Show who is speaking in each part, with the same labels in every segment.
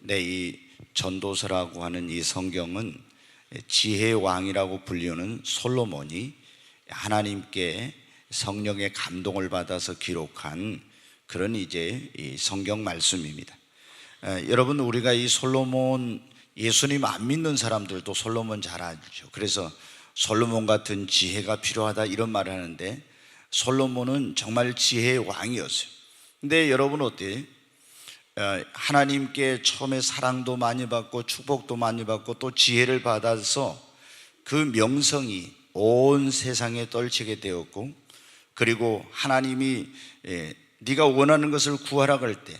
Speaker 1: 이 전도서라고 하는 이 성경은 지혜의 왕이라고 불리는 솔로몬이 하나님께 성령의 감동을 받아서 기록한 그런 이 성경 말씀입니다. 여러분, 우리가 이 솔로몬, 예수님 안 믿는 사람들도 솔로몬 잘 알죠. 그래서 솔로몬 같은 지혜가 필요하다 이런 말을 하는데, 솔로몬은 정말 지혜의 왕이었어요. 근데 여러분 어때요? 하나님께 처음에 사랑도 많이 받고 축복도 많이 받고 또 지혜를 받아서 그 명성이 온 세상에 떨치게 되었고, 그리고 하나님이 네가 원하는 것을 구하라 그럴 때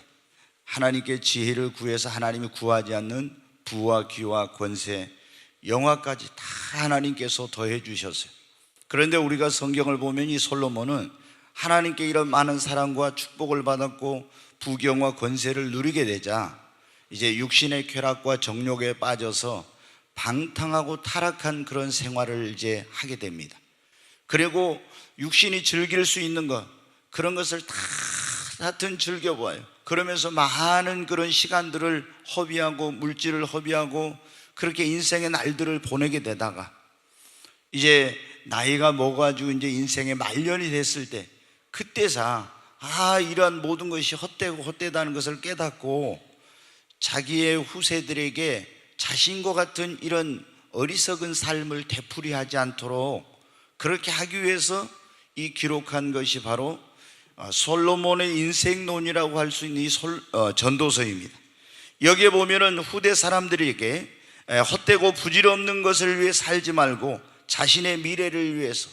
Speaker 1: 하나님께 지혜를 구해서 하나님이 구하지 않는 부와 귀와 권세, 영화까지 다 하나님께서 더해 주셨어요. 그런데 우리가 성경을 보면 이 솔로몬은 하나님께 이런 많은 사랑과 축복을 받았고 부경과 권세를 누리게 되자 이제 육신의 쾌락과 정욕에 빠져서 방탕하고 타락한 그런 생활을 이제 하게 됩니다. 그리고 육신이 즐길 수 있는 것, 그런 것을 다 하여튼 즐겨봐요. 그러면서 많은 그런 시간들을 허비하고 물질을 허비하고 그렇게 인생의 날들을 보내게 되다가 이제 나이가 먹어가지고 이제 인생의 말년이 됐을 때, 그때사 이러한 모든 것이 헛되고 헛되다는 것을 깨닫고 자기의 후세들에게 자신과 같은 이런 어리석은 삶을 되풀이하지 않도록 그렇게 하기 위해서 이 기록한 것이 바로 솔로몬의 인생론이라고 할 수 있는 이 전도서입니다. 여기에 보면은 후대 사람들에게 헛되고 부질없는 것을 위해 살지 말고 자신의 미래를 위해서,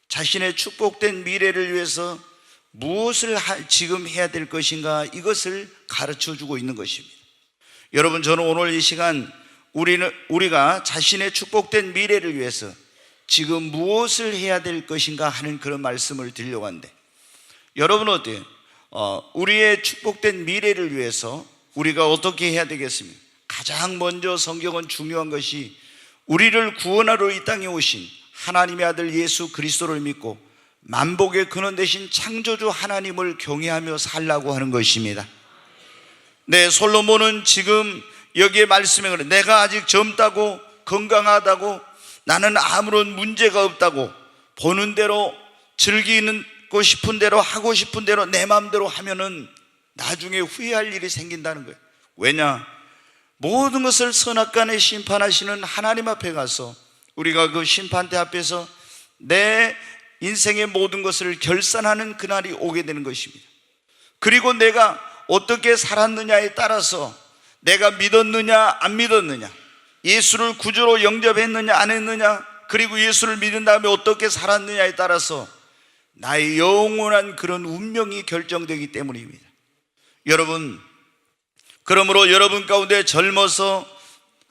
Speaker 1: 자신의 축복된 미래를 위해서 무엇을 지금 해야 될 것인가, 이것을 가르쳐 주고 있는 것입니다. 여러분, 저는 오늘 이 시간 우리가 자신의 축복된 미래를 위해서 지금 무엇을 해야 될 것인가 하는 그런 말씀을 드리려고 하는데, 여러분은 어때요? 우리의 축복된 미래를 위해서 우리가 어떻게 해야 되겠습니까? 가장 먼저 성경은 중요한 것이 우리를 구원하러 이 땅에 오신 하나님의 아들 예수 그리스도를 믿고 만복의 근원 되신 창조주 하나님을 경외하며 살라고 하는 것입니다. 솔로몬은 지금 여기에 말씀에 그래, 내가 아직 젊다고 건강하다고 나는 아무런 문제가 없다고 보는 대로 즐기고 싶은 대로 하고 싶은 대로 내 마음대로 하면은 나중에 후회할 일이 생긴다는 거예요. 왜냐? 모든 것을 선악간에 심판하시는 하나님 앞에 가서 우리가 그 심판대 앞에서 내 인생의 모든 것을 결산하는 그날이 오게 되는 것입니다. 그리고 내가 어떻게 살았느냐에 따라서, 내가 믿었느냐 안 믿었느냐, 예수를 구주로 영접했느냐 안 했느냐, 그리고 예수를 믿은 다음에 어떻게 살았느냐에 따라서 나의 영원한 그런 운명이 결정되기 때문입니다. 여러분, 그러므로 여러분 가운데 젊어서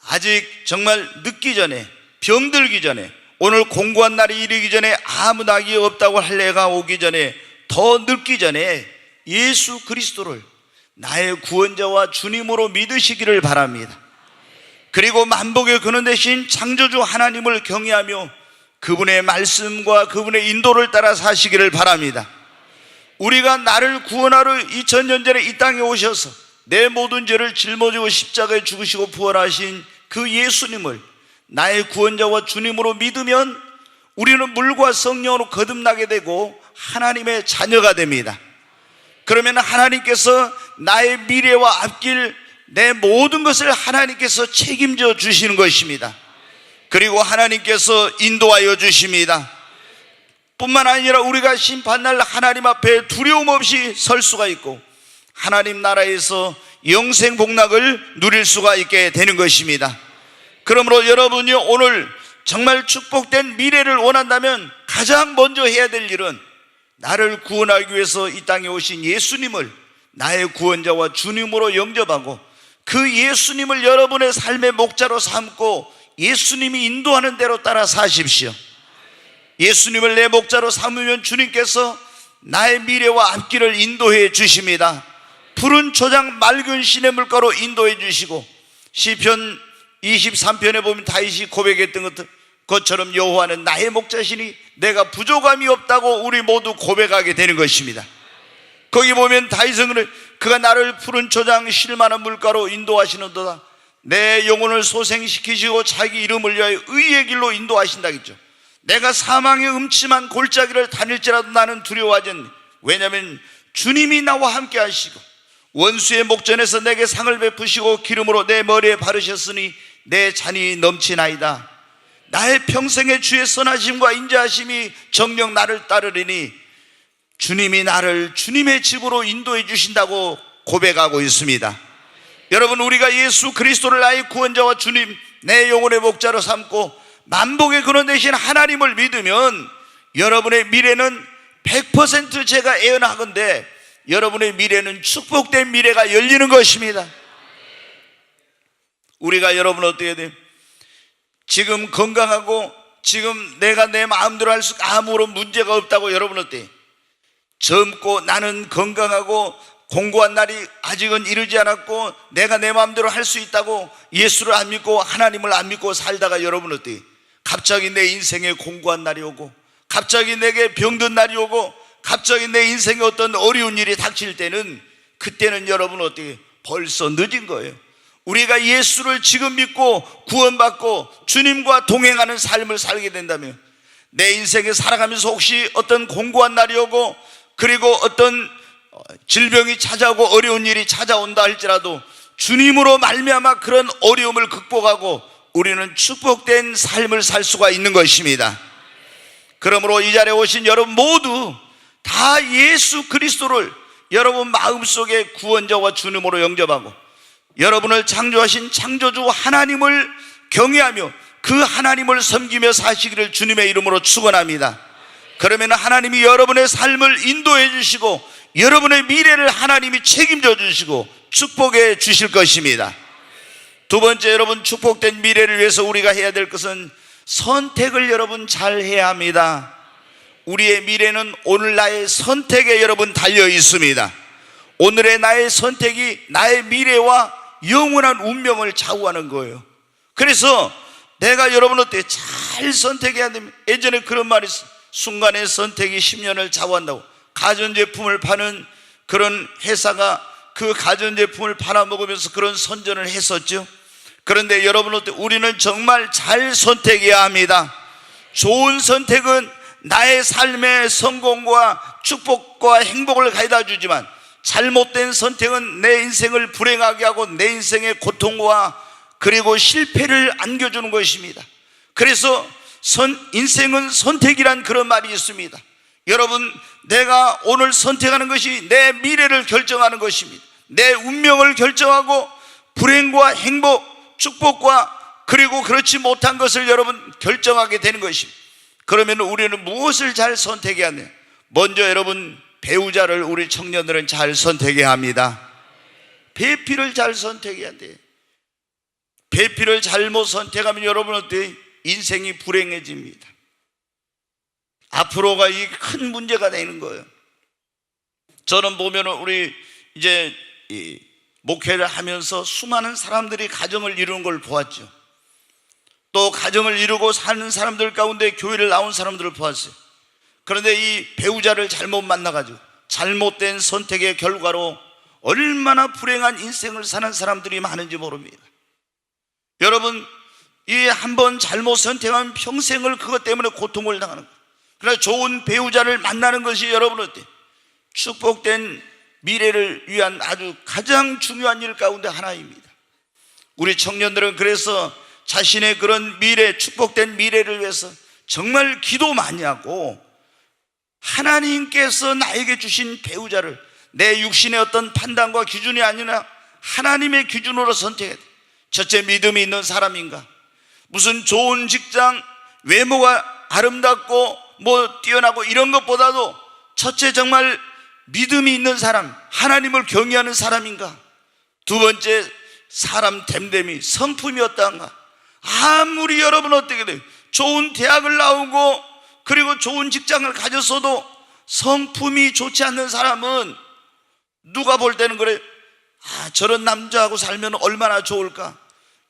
Speaker 1: 아직 정말 늦기 전에, 병들기 전에, 오늘 공고한 날이 이르기 전에, 아무 낙이 없다고 할 해가 오기 전에, 더 늦기 전에 예수 그리스도를 나의 구원자와 주님으로 믿으시기를 바랍니다. 그리고 만복의 근원 되신 창조주 하나님을 경외하며 그분의 말씀과 그분의 인도를 따라 사시기를 바랍니다. 우리가 나를 구원하러 2000년 전에 이 땅에 오셔서 내 모든 죄를 짊어지고 십자가에 죽으시고 부활하신 그 예수님을 나의 구원자와 주님으로 믿으면 우리는 물과 성령으로 거듭나게 되고 하나님의 자녀가 됩니다. 그러면 하나님께서 나의 미래와 앞길, 내 모든 것을 하나님께서 책임져 주시는 것입니다. 그리고 하나님께서 인도하여 주십니다. 뿐만 아니라 우리가 심판날 하나님 앞에 두려움 없이 설 수가 있고 하나님 나라에서 영생 복락을 누릴 수가 있게 되는 것입니다. 그러므로 여러분이 오늘 정말 축복된 미래를 원한다면 가장 먼저 해야 될 일은 나를 구원하기 위해서 이 땅에 오신 예수님을 나의 구원자와 주님으로 영접하고 그 예수님을 여러분의 삶의 목자로 삼고 예수님이 인도하는 대로 따라 사십시오. 예수님을 내 목자로 삼으면 주님께서 나의 미래와 앞길을 인도해 주십니다. 푸른 초장 맑은 시냇물가로 인도해 주시고, 시편 23편에 보면 다윗이 고백했던 것처럼 여호와는 나의 목자시니 내가 부족함이 없다고 우리 모두 고백하게 되는 것입니다. 거기 보면 다윗은 그래, 그가 나를 푸른 초장 쉴만한 물가로 인도하시는도다. 내 영혼을 소생시키시고 자기 이름을 위하여 의의 길로 인도하신다겠죠. 내가 사망의 음침한 골짜기를 다닐지라도 나는 두려워하지 않네. 왜냐하면 주님이 나와 함께 하시고 원수의 목전에서 내게 상을 베푸시고 기름으로 내 머리에 바르셨으니 내 잔이 넘치나이다. 나의 평생의 주의 선하심과 인자하심이 정녕 나를 따르리니 주님이 나를 주님의 집으로 인도해 주신다고 고백하고 있습니다. 여러분, 우리가 예수 그리스도를 나의 구원자와 주님, 내 영혼의 목자로 삼고 만복의 근원 되신 하나님을 믿으면 여러분의 미래는 100% 제가 예언하건대 여러분의 미래는 축복된 미래가 열리는 것입니다. 우리가 여러분 어떻게 해야 돼요? 지금 건강하고 지금 내가 내 마음대로 할 수 아무런 문제가 없다고 여러분 어때요? 젊고 나는 건강하고 공고한 날이 아직은 이르지 않았고 내가 내 마음대로 할 수 있다고 예수를 안 믿고 하나님을 안 믿고 살다가 여러분 어때요? 갑자기 내 인생에 공고한 날이 오고 갑자기 내게 병든 날이 오고 갑자기 내 인생에 어떤 어려운 일이 닥칠 때는 그때는 여러분 어떻게 벌써 늦은 거예요. 우리가 예수를 지금 믿고 구원받고 주님과 동행하는 삶을 살게 된다면 내 인생에 살아가면서 혹시 어떤 공고한 날이 오고 그리고 어떤 질병이 찾아오고 어려운 일이 찾아온다 할지라도 주님으로 말미암아 그런 어려움을 극복하고 우리는 축복된 삶을 살 수가 있는 것입니다. 그러므로 이 자리에 오신 여러분 모두 다 예수 그리스도를 여러분 마음속에 구원자와 주님으로 영접하고 여러분을 창조하신 창조주 하나님을 경외하며 그 하나님을 섬기며 사시기를 주님의 이름으로 축원합니다. 그러면 하나님이 여러분의 삶을 인도해 주시고 여러분의 미래를 하나님이 책임져 주시고 축복해 주실 것입니다. 두 번째, 여러분 축복된 미래를 위해서 우리가 해야 될 것은 선택을 여러분 잘 해야 합니다. 우리의 미래는 오늘 나의 선택에 여러분 달려 있습니다. 오늘의 나의 선택이 나의 미래와 영원한 운명을 좌우하는 거예요. 그래서 내가 여러분 어때 잘 선택해야 됩니다. 예전에 그런 말이 있어요. 순간의 선택이 10년을 좌우한다고. 가전제품을 파는 그런 회사가 그 가전제품을 팔아먹으면서 그런 선전을 했었죠. 그런데 여러분 어때 우리는 정말 잘 선택해야 합니다. 좋은 선택은 나의 삶의 성공과 축복과 행복을 가져다 주지만 잘못된 선택은 내 인생을 불행하게 하고 내 인생의 고통과 그리고 실패를 안겨주는 것입니다. 그래서 인생은 선택이란 그런 말이 있습니다. 여러분, 내가 오늘 선택하는 것이 내 미래를 결정하는 것입니다. 내 운명을 결정하고 불행과 행복, 축복과 그리고 그렇지 못한 것을 여러분 결정하게 되는 것입니다. 그러면 우리는 무엇을 잘 선택해야 하냐? 먼저 여러분 배우자를 우리 청년들은 잘 선택해야 합니다. 배필을 잘 선택해야 돼. 배필을 잘못 선택하면 여러분 어때요? 인생이 불행해집니다. 앞으로가 이 큰 문제가 되는 거예요. 저는 보면 우리 이제 목회를 하면서 수많은 사람들이 가정을 이루는 걸 보았죠. 또 가정을 이루고 사는 사람들 가운데 교회를 나온 사람들을 보았어요. 그런데 이 배우자를 잘못 만나가지고 잘못된 선택의 결과로 얼마나 불행한 인생을 사는 사람들이 많은지 모릅니다. 여러분, 이 한번 잘못 선택하면 평생을 그것 때문에 고통을 당하는 거예요. 그러나 좋은 배우자를 만나는 것이 여러분 어때? 축복된 미래를 위한 아주 가장 중요한 일 가운데 하나입니다. 우리 청년들은 그래서 자신의 그런 미래, 축복된 미래를 위해서 정말 기도 많이 하고 하나님께서 나에게 주신 배우자를 내 육신의 어떤 판단과 기준이 아니라 하나님의 기준으로 선택해야 돼. 첫째, 믿음이 있는 사람인가? 무슨 좋은 직장, 외모가 아름답고 뛰어나고 이런 것보다도 첫째 정말 믿음이 있는 사람, 하나님을 경외하는 사람인가? 두 번째, 사람 됨됨이, 성품이 어떠한가? 아무리 여러분 어떻게 돼요? 좋은 대학을 나오고 그리고 좋은 직장을 가졌어도 성품이 좋지 않는 사람은 누가 볼 때는 그래, 저런 남자하고 살면 얼마나 좋을까?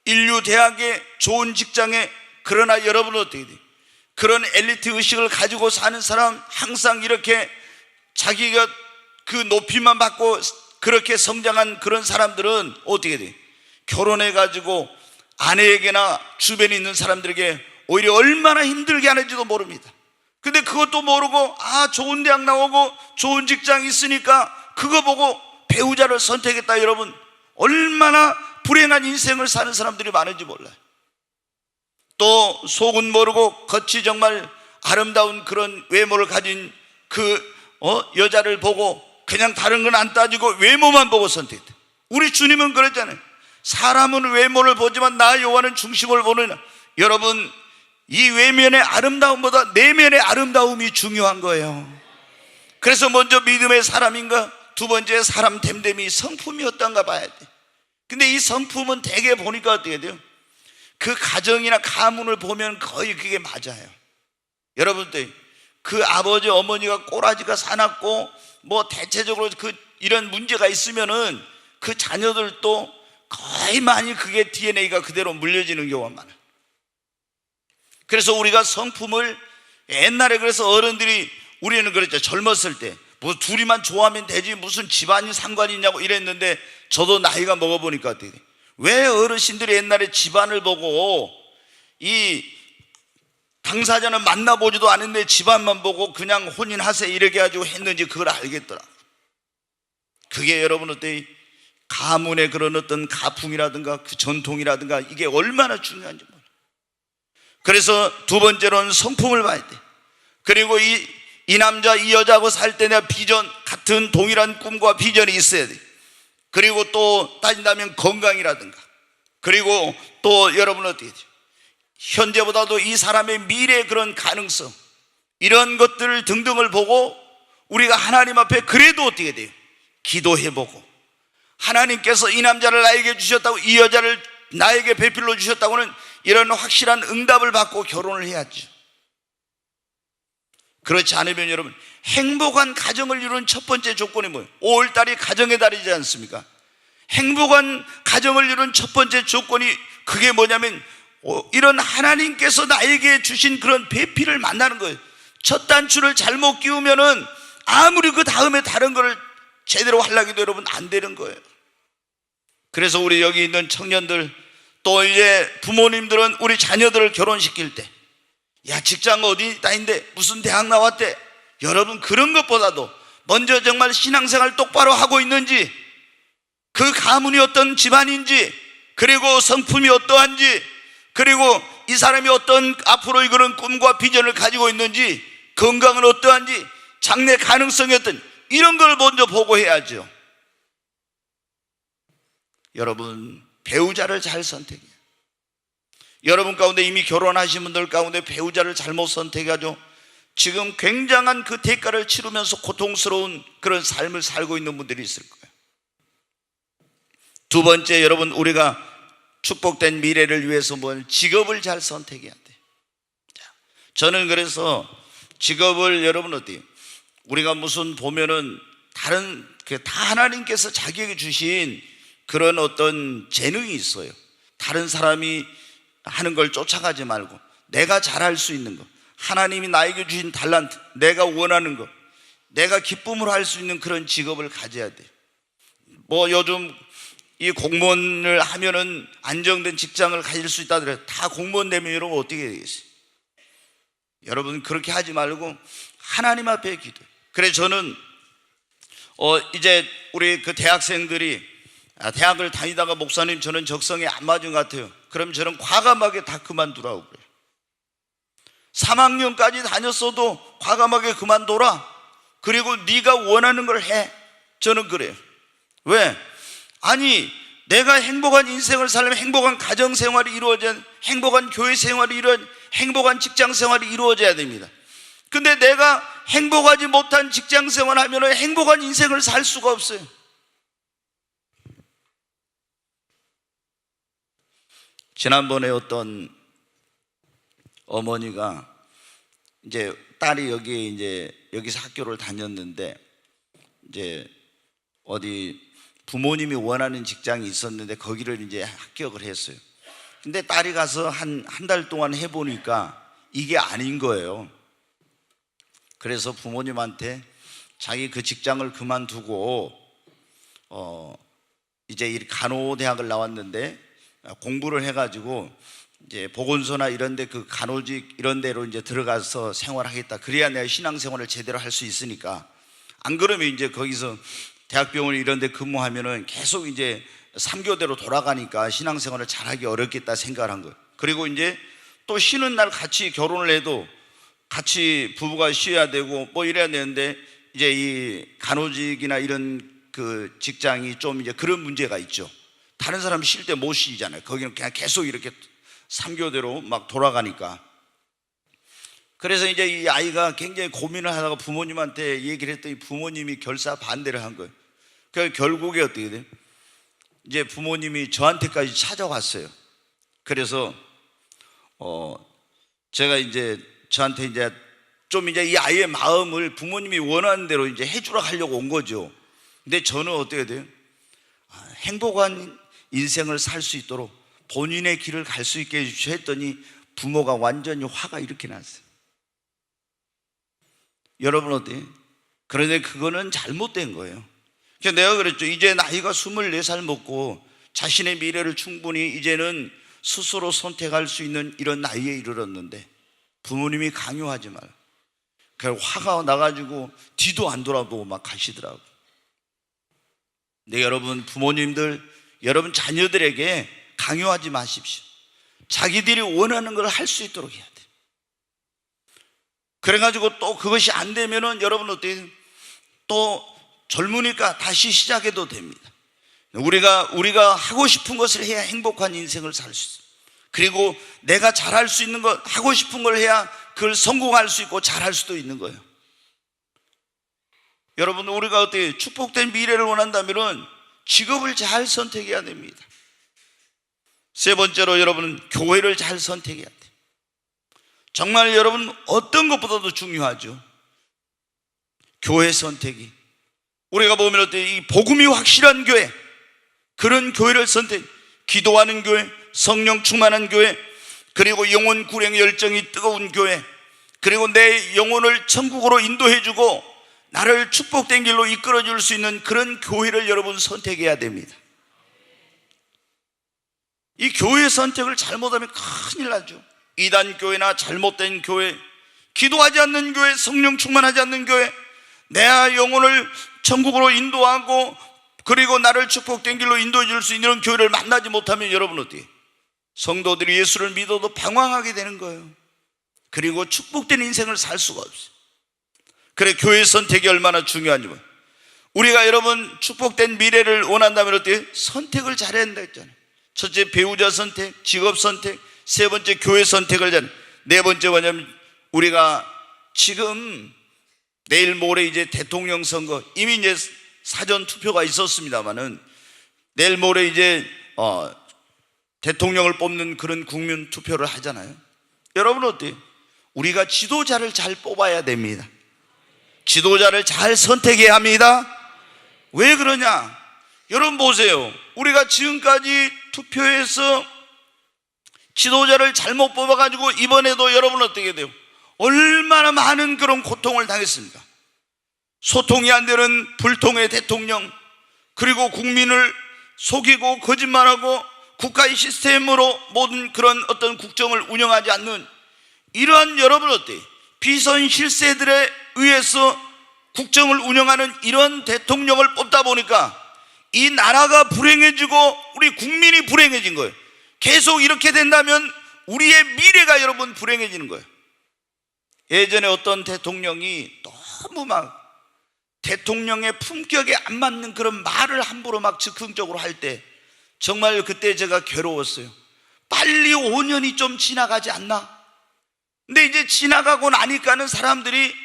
Speaker 1: 인류 대학에 좋은 직장에, 그러나 여러분 어떻게 돼요? 그런 엘리트 의식을 가지고 사는 사람, 항상 이렇게 자기가 그 높이만 받고 그렇게 성장한 그런 사람들은 어떻게 돼? 결혼해가지고 아내에게나 주변에 있는 사람들에게 오히려 얼마나 힘들게 하는지도 모릅니다. 근데 그것도 모르고 좋은 대학 나오고 좋은 직장 있으니까 그거 보고 배우자를 선택했다. 여러분, 얼마나 불행한 인생을 사는 사람들이 많은지 몰라요. 또 속은 모르고 겉이 정말 아름다운 그런 외모를 가진 그 여자를 보고 그냥 다른 건 안 따지고 외모만 보고 선택했다. 우리 주님은 그랬잖아요. 사람은 외모를 보지만 나 여호와는 중심을 보는. 여러분, 이 외면의 아름다움보다 내면의 아름다움이 중요한 거예요. 그래서 먼저 믿음의 사람인가, 두 번째 사람 됨됨이 성품이었던가 봐야 돼. 근데 이 성품은 대개 보니까 어떻게 돼요? 그 가정이나 가문을 보면 거의 그게 맞아요. 여러분들, 그 아버지 어머니가 꼬라지가 사납고 뭐 대체적으로 이런 문제가 있으면은 그 자녀들도 거의 많이 그게 DNA가 그대로 물려지는 경우가 많아요. 그래서 우리가 성품을 옛날에, 그래서 어른들이, 우리는 그랬죠. 젊었을 때 뭐 둘이만 좋아하면 되지 무슨 집안이 상관이 있냐고 이랬는데, 저도 나이가 먹어보니까 어떻게 돼? 왜 어르신들이 옛날에 집안을 보고 이 당사자는 만나보지도 않은데 집안만 보고 그냥 혼인하세요 이렇게 해가지고 했는지 그걸 알겠더라. 그게 여러분 어때? 가문의 그런 어떤 가풍이라든가 그 전통이라든가 이게 얼마나 중요한지 몰라요. 그래서 두 번째로는 성품을 봐야 돼. 그리고 이 남자 이 여자하고 살 때 내가 비전, 같은 동일한 꿈과 비전이 있어야 돼. 그리고 또 따진다면 건강이라든가, 그리고 또 여러분 어떻게 돼요? 현재보다도 이 사람의 미래의 그런 가능성, 이런 것들 등등을 보고 우리가 하나님 앞에 그래도 어떻게 돼요? 기도해보고, 하나님께서 이 남자를 나에게 주셨다고, 이 여자를 나에게 배필로 주셨다고는 이런 확실한 응답을 받고 결혼을 해야죠. 그렇지 않으면 여러분, 행복한 가정을 이루는 첫 번째 조건이 뭐예요? 5월달이 가정의 달이지 않습니까? 행복한 가정을 이루는 첫 번째 조건이 그게 뭐냐면 이런 하나님께서 나에게 주신 그런 배필을 만나는 거예요. 첫 단추를 잘못 끼우면은 아무리 그 다음에 다른 거를 제대로 하려고 해도 여러분 안 되는 거예요. 그래서 우리 여기 있는 청년들, 또 이제 부모님들은 우리 자녀들을 결혼시킬 때, 야 직장 어디 다닌데 무슨 대학 나왔대, 여러분 그런 것보다도 먼저 정말 신앙생활 똑바로 하고 있는지, 그 가문이 어떤 집안인지, 그리고 성품이 어떠한지, 그리고 이 사람이 어떤 앞으로 이거는 꿈과 비전을 가지고 있는지, 건강은 어떠한지, 장래 가능성이 어떤, 이런 걸 먼저 보고 해야죠. 여러분, 배우자를 잘 선택해요. 여러분 가운데 이미 결혼하신 분들 가운데 배우자를 잘못 선택하죠. 지금 굉장한 그 대가를 치르면서 고통스러운 그런 삶을 살고 있는 분들이 있을 거예요. 두 번째, 여러분 우리가 축복된 미래를 위해서 뭘 직업을 잘 선택해야 돼. 저는 그래서 직업을, 여러분 어때요? 우리가 무슨 보면은 다른 다 하나님께서 자기에게 주신 그런 어떤 재능이 있어요. 다른 사람이 하는 걸 쫓아가지 말고 내가 잘할 수 있는 거, 하나님이 나에게 주신 달란트, 내가 원하는 거, 내가 기쁨으로 할 수 있는 그런 직업을 가져야 돼. 뭐 요즘 이 공무원을 하면은 안정된 직장을 가질 수 있다 그래요. 다 공무원 되면 여러분 어떻게 되겠어요? 여러분 그렇게 하지 말고 하나님 앞에 기도해. 그래 저는 이제 우리 그 대학생들이 대학을 다니다가 목사님 저는 적성에 안 맞은 것 같아요. 그럼 저는 과감하게 다 그만두라고 그래요. 3학년까지 다녔어도 과감하게 그만둬라. 그리고 네가 원하는 걸 해. 저는 그래요. 왜? 아니 내가 행복한 인생을 살려면 행복한 가정생활이 이루어져야, 행복한 교회생활이 이루어져야, 행복한 직장생활이 이루어져야 됩니다. 근데 내가 행복하지 못한 직장생활을 하면 행복한 인생을 살 수가 없어요. 지난번에 어떤 어머니가 이제 딸이 여기서 학교를 다녔는데 이제 어디 부모님이 원하는 직장이 있었는데 거기를 이제 합격을 했어요. 근데 딸이 가서 한 달 동안 해보니까 이게 아닌 거예요. 그래서 부모님한테 자기 그 직장을 그만두고 이제 이 간호대학을 나왔는데 공부를 해가지고 이제 보건소나 이런데 그 간호직 이런 데로 이제 들어가서 생활하겠다. 그래야 내가 신앙생활을 제대로 할 수 있으니까. 안 그러면 이제 거기서 대학병원 이런 데 근무하면은 계속 이제 3교대로 돌아가니까 신앙생활을 잘하기 어렵겠다 생각을 한 거예요. 그리고 이제 또 쉬는 날 같이 결혼을 해도 같이 부부가 쉬어야 되고 뭐 이래야 되는데 이제 이 간호직이나 이런 그 직장이 좀 이제 그런 문제가 있죠. 다른 사람 쉴 때 못 쉬잖아요. 거기는 그냥 계속 이렇게 3교대로 막 돌아가니까. 그래서 이제 이 아이가 굉장히 고민을 하다가 부모님한테 얘기를 했더니 부모님이 결사 반대를 한 거예요. 그 결국에 어떻게 돼요? 이제 부모님이 저한테까지 찾아왔어요. 그래서 제가 이제 저한테 이제 좀 이제 이 아이의 마음을 부모님이 원하는 대로 이제 해주라 하려고 온 거죠. 근데 저는 어떻게 돼요? 행복한 인생을 살 수 있도록 본인의 길을 갈 수 있게 해주셔 했더니 부모가 완전히 화가 이렇게 났어요. 여러분 어때요? 그런데 그거는 잘못된 거예요. 그래서 내가 그랬죠. 이제 나이가 24살 먹고 자신의 미래를 충분히 이제는 스스로 선택할 수 있는 이런 나이에 이르렀는데 부모님이 강요하지 말라. 그래서 화가 나가지고 뒤도 안 돌아보고 막 가시더라고요. 네, 여러분 부모님들 여러분 자녀들에게 강요하지 마십시오. 자기들이 원하는 걸 할 수 있도록 해야 돼요. 그래가지고 또 그것이 안 되면은 여러분 어때요? 또 젊으니까 다시 시작해도 됩니다. 우리가 하고 싶은 것을 해야 행복한 인생을 살 수 있어요. 그리고 내가 잘할 수 있는 것, 하고 싶은 걸 해야 그걸 성공할 수 있고 잘할 수도 있는 거예요. 여러분 우리가 어때요? 축복된 미래를 원한다면은 직업을 잘 선택해야 됩니다. 세 번째로 여러분은 교회를 잘 선택해야 돼요. 정말 여러분 어떤 것보다도 중요하죠. 교회 선택이. 우리가 보면 어때요? 이 복음이 확실한 교회, 그런 교회를 선택. 기도하는 교회, 성령 충만한 교회, 그리고 영혼 구령 열정이 뜨거운 교회, 그리고 내 영혼을 천국으로 인도해주고 나를 축복된 길로 이끌어줄 수 있는 그런 교회를 여러분 선택해야 됩니다. 이 교회 선택을 잘못하면 큰일 나죠. 이단 교회나 잘못된 교회, 기도하지 않는 교회, 성령 충만하지 않는 교회, 내 영혼을 천국으로 인도하고 그리고 나를 축복된 길로 인도해 줄 수 있는 교회를 만나지 못하면 여러분 어때요? 성도들이 예수를 믿어도 방황하게 되는 거예요. 그리고 축복된 인생을 살 수가 없어요. 그래 교회 선택이 얼마나 중요한지. 우리가 여러분 축복된 미래를 원한다면 어때요? 선택을 잘해야 한다 했잖아요. 첫째 배우자 선택, 직업 선택, 세 번째 교회 선택을 잘해. 네 번째 뭐냐면 우리가 지금 내일 모레 이제 대통령 선거, 이미 이제 사전 투표가 있었습니다만은 내일 모레 이제 대통령을 뽑는 그런 국민 투표를 하잖아요. 여러분 어때요? 우리가 지도자를 잘 뽑아야 됩니다. 지도자를 잘 선택해야 합니다. 왜 그러냐? 여러분 보세요. 우리가 지금까지 투표해서 지도자를 잘못 뽑아가지고 이번에도 여러분 어떻게 돼요? 얼마나 많은 그런 고통을 당했습니까? 소통이 안 되는 불통의 대통령, 그리고 국민을 속이고 거짓말하고 국가의 시스템으로 모든 그런 어떤 국정을 운영하지 않는 이러한 여러분 어때요? 비선 실세들에 의해서 국정을 운영하는 이런 대통령을 뽑다 보니까 이 나라가 불행해지고 우리 국민이 불행해진 거예요. 계속 이렇게 된다면 우리의 미래가 여러분 불행해지는 거예요. 예전에 어떤 대통령이 너무 막 대통령의 품격에 안 맞는 그런 말을 함부로 막 즉흥적으로 할 때 정말 그때 제가 괴로웠어요. 빨리 5년이 좀 지나가지 않나? 근데 이제 지나가고 나니까는 사람들이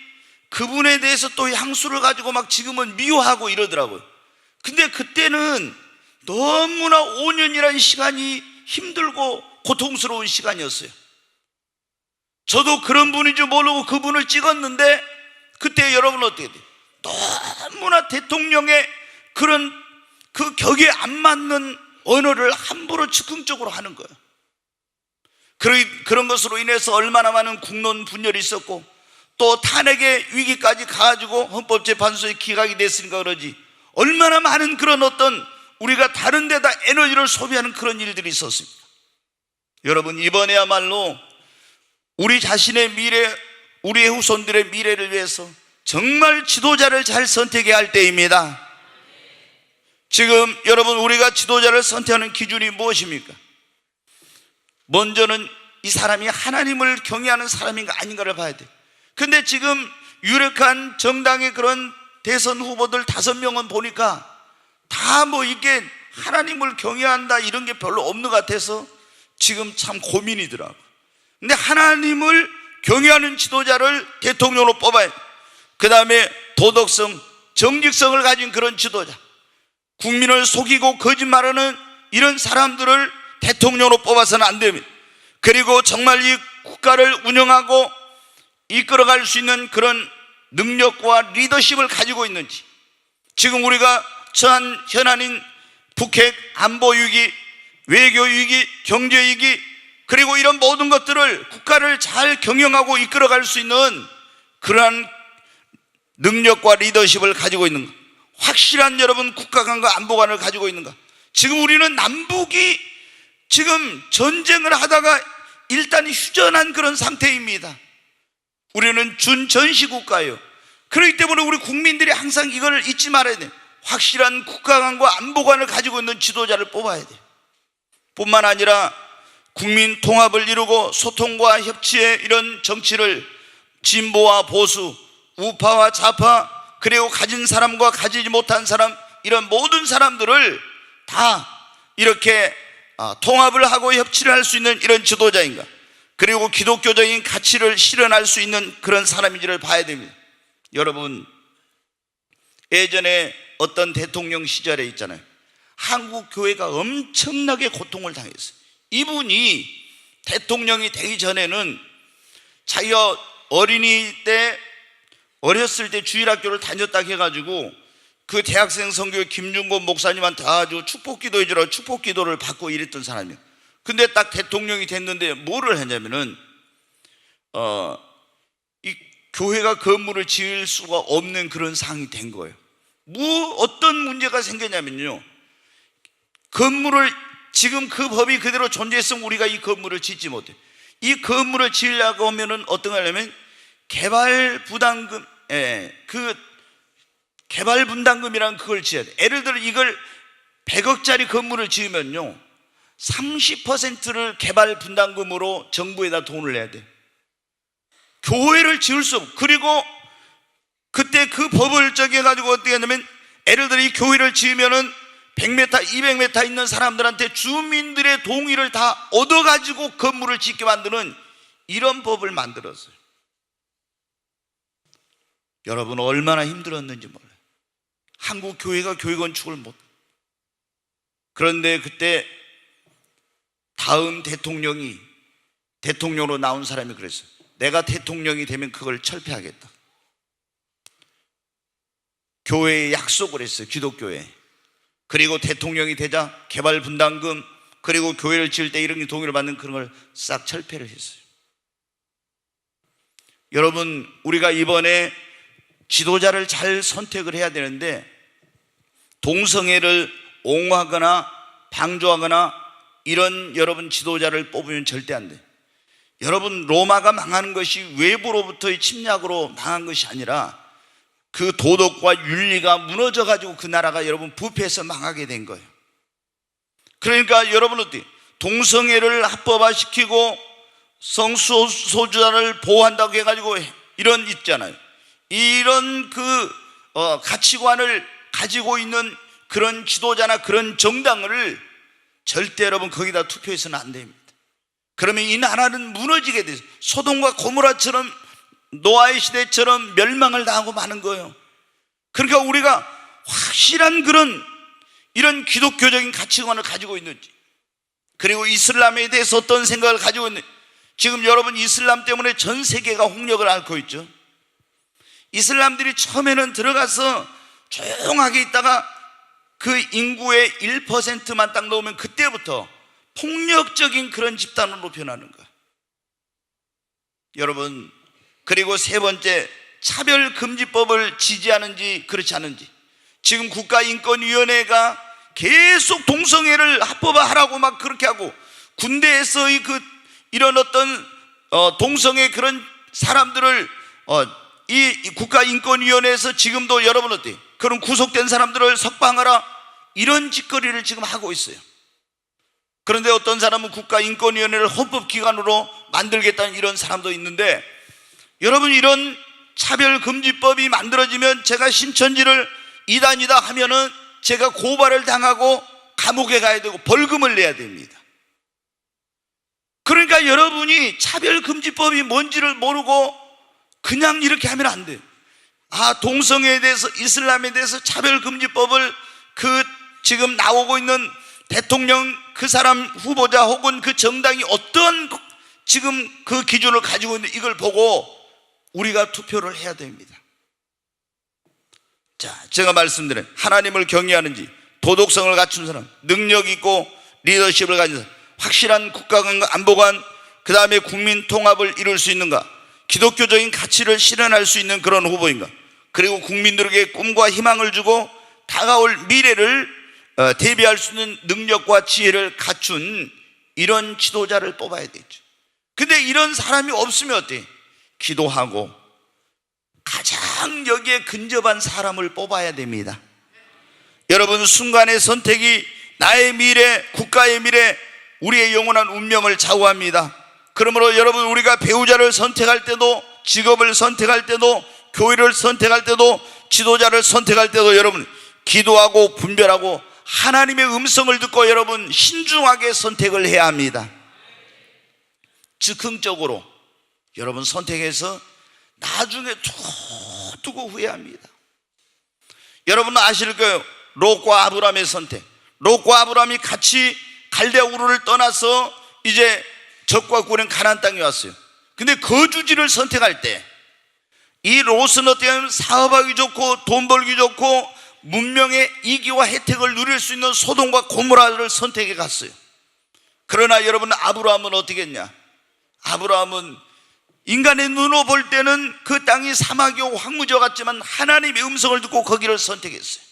Speaker 1: 그분에 대해서 또 향수를 가지고 막 지금은 미워하고 이러더라고요. 근데 그때는 너무나 5년이라는 시간이 힘들고 고통스러운 시간이었어요. 저도 그런 분인 줄 모르고 그분을 찍었는데 그때 여러분 어떻게 돼요? 너무나 대통령의 그런 그 격에 안 맞는 언어를 함부로 즉흥적으로 하는 거예요. 그런 것으로 인해서 얼마나 많은 국론 분열이 있었고 또 탄핵의 위기까지 가가지고 헌법재판소에 기각이 됐으니까 그러지, 얼마나 많은 그런 어떤 우리가 다른 데다 에너지를 소비하는 그런 일들이 있었습니다. 여러분, 이번에야말로 우리 자신의 미래, 우리의 후손들의 미래를 위해서 정말 지도자를 잘 선택해야 할 때입니다. 지금 여러분, 우리가 지도자를 선택하는 기준이 무엇입니까? 먼저는 이 사람이 하나님을 경외하는 사람인가 아닌가를 봐야 돼. 근데 지금 유력한 정당의 그런 대선 후보들 5명은 보니까 다 뭐 이게 하나님을 경외한다 이런 게 별로 없는 것 같아서 지금 참 고민이더라고. 근데 하나님을 경외하는 지도자를 대통령으로 뽑아야 돼. 그 다음에 도덕성, 정직성을 가진 그런 지도자, 국민을 속이고 거짓말하는 이런 사람들을 대통령으로 뽑아서는 안 됩니다. 그리고 정말 이 국가를 운영하고 이끌어갈 수 있는 그런 능력과 리더십을 가지고 있는지, 지금 우리가 처한 현안인 북핵 안보 위기, 외교 위기, 경제 위기, 그리고 이런 모든 것들을 국가를 잘 경영하고 이끌어갈 수 있는 그러한 능력과 리더십을 가지고 있는가, 확실한 여러분 국가관과 안보관을 가지고 있는가. 지금 우리는 남북이 지금 전쟁을 하다가 일단 휴전한 그런 상태입니다. 우리는 준전시국가예요. 그렇기 때문에 우리 국민들이 항상 이걸 잊지 말아야 돼요. 확실한 국가관과 안보관을 가지고 있는 지도자를 뽑아야 돼요. 뿐만 아니라 국민 통합을 이루고 소통과 협치의 이런 정치를 진보와 보수, 우파와 좌파, 그리고 가진 사람과 가지지 못한 사람, 이런 모든 사람들을 다 이렇게 통합을 하고 협치를 할 수 있는 이런 지도자인가, 그리고 기독교적인 가치를 실현할 수 있는 그런 사람인지를 봐야 됩니다. 여러분, 예전에 어떤 대통령 시절에 있잖아요, 한국 교회가 엄청나게 고통을 당했어요. 이분이 대통령이 되기 전에는 자기가 어렸을 때 주일학교를 다녔다 해가지고 그 대학생 선교회 김준곤 목사님한테 아주 축복기도 해주라 축복기도를 받고 이랬던 사람이에요. 근데 딱 대통령이 됐는데 뭐를 했냐면은 이 교회가 건물을 지을 수가 없는 그런 상황이 된 거예요. 어떤 문제가 생겼냐면요, 건물을 지금 그 법이 그대로 존재했으면 우리가 이 건물을 짓지 못해. 이 건물을 지으려고 하면은 어떤 거 하냐면 개발 부담금, 그 개발 분담금이라는 그걸 지어야 돼. 예를 들어 이걸 100억짜리 건물을 지으면요 30%를 개발 분담금으로 정부에다 돈을 내야 돼. 교회를 지을 수 없고, 그리고 그때 그 법을 정해가지고 어떻게 하냐면, 예를 들어 이 교회를 지으면은 100m, 200m 있는 사람들한테 주민들의 동의를 다 얻어가지고 건물을 짓게 만드는 이런 법을 만들었어요. 여러분, 얼마나 힘들었는지 몰라요. 한국 교회가 교회 건축을 못. 그런데 그때 다음 대통령으로 나온 사람이 그랬어요. 내가 대통령이 되면 그걸 철폐하겠다. 교회에 약속을 했어요, 기독교에. 그리고 대통령이 되자 개발 분담금, 그리고 교회를 지을 때 이런 동의를 받는 그런 걸 싹 철폐를 했어요. 여러분, 우리가 이번에 지도자를 잘 선택을 해야 되는데, 동성애를 옹호하거나 방조하거나 이런 여러분 지도자를 뽑으면 절대 안 돼. 여러분, 로마가 망하는 것이 외부로부터의 침략으로 망한 것이 아니라 그 도덕과 윤리가 무너져 가지고 그 나라가 여러분 부패해서 망하게 된 거예요. 그러니까 여러분, 어때? 동성애를 합법화시키고 성소수자를 보호한다고 해가지고 이런 있잖아요. 이런 가치관을 가지고 있는 그런 지도자나 그런 정당을 절대 여러분 거기다 투표해서는 안 됩니다. 그러면 이 나라는 무너지게 돼서 소돔과 고모라처럼, 노아의 시대처럼 멸망을 당하고 마는 거예요. 그러니까 우리가 확실한 그런 이런 기독교적인 가치관을 가지고 있는지, 그리고 이슬람에 대해서 어떤 생각을 가지고 있는지. 지금 여러분, 이슬람 때문에 전 세계가 홍역을 앓고 있죠. 이슬람들이 처음에는 들어가서 조용하게 있다가 그 인구의 1%만 딱 넣으면 그때부터 폭력적인 그런 집단으로 변하는 거예요. 여러분, 그리고 세 번째, 차별금지법을 지지하는지 그렇지 않은지. 지금 국가인권위원회가 계속 동성애를 합법화하라고 막 그렇게 하고, 군대에서의 이런 어떤 동성애 그런 사람들을 이 국가인권위원회에서 지금도 여러분 어때요? 그런 구속된 사람들을 석방하라, 이런 짓거리를 지금 하고 있어요. 그런데 어떤 사람은 국가인권위원회를 헌법기관으로 만들겠다는 이런 사람도 있는데, 여러분, 이런 차별금지법이 만들어지면 제가 신천지를 이단이다 하면은 제가 고발을 당하고 감옥에 가야 되고 벌금을 내야 됩니다. 그러니까 여러분이 차별금지법이 뭔지를 모르고 그냥 이렇게 하면 안 돼요. 동성애에 대해서, 이슬람에 대해서 차별금지법을 지금 나오고 있는 대통령 그 사람 후보자 혹은 그 정당이 어떤 지금 그 기준을 가지고 있는데 이걸 보고 우리가 투표를 해야 됩니다. 자, 제가 말씀드린 하나님을 경외하는지, 도덕성을 갖춘 사람, 능력 있고 리더십을 가진 사람, 확실한 국가관과 안보관, 그 다음에 국민 통합을 이룰 수 있는가, 기독교적인 가치를 실현할 수 있는 그런 후보인가, 그리고 국민들에게 꿈과 희망을 주고 다가올 미래를 대비할 수 있는 능력과 지혜를 갖춘 이런 지도자를 뽑아야 되죠. 근데 이런 사람이 없으면 어때? 기도하고 가장 여기에 근접한 사람을 뽑아야 됩니다. 여러분, 순간의 선택이 나의 미래, 국가의 미래, 우리의 영원한 운명을 좌우합니다. 그러므로 여러분, 우리가 배우자를 선택할 때도, 직업을 선택할 때도, 교회를 선택할 때도, 지도자를 선택할 때도 여러분 기도하고 분별하고 하나님의 음성을 듣고 여러분 신중하게 선택을 해야 합니다. 즉흥적으로 여러분 선택해서 나중에 두고 후회합니다. 여러분 아실 거예요. 롯과 아브람의 선택. 롯과 아브람이 같이 갈대아 우르를 떠나서 이제 적과 꾸린 가나안 땅에 왔어요. 근데 거주지를 선택할 때 이 롯은 어떻게 하면 사업하기 좋고 돈 벌기 좋고 문명의 이기와 혜택을 누릴 수 있는 소돔과 고모라를 선택해 갔어요. 그러나 여러분 아브라함은 어떻게 했냐? 아브라함은 인간의 눈으로 볼 때는 그 땅이 사막이고 황무지와 같지만 하나님의 음성을 듣고 거기를 선택했어요.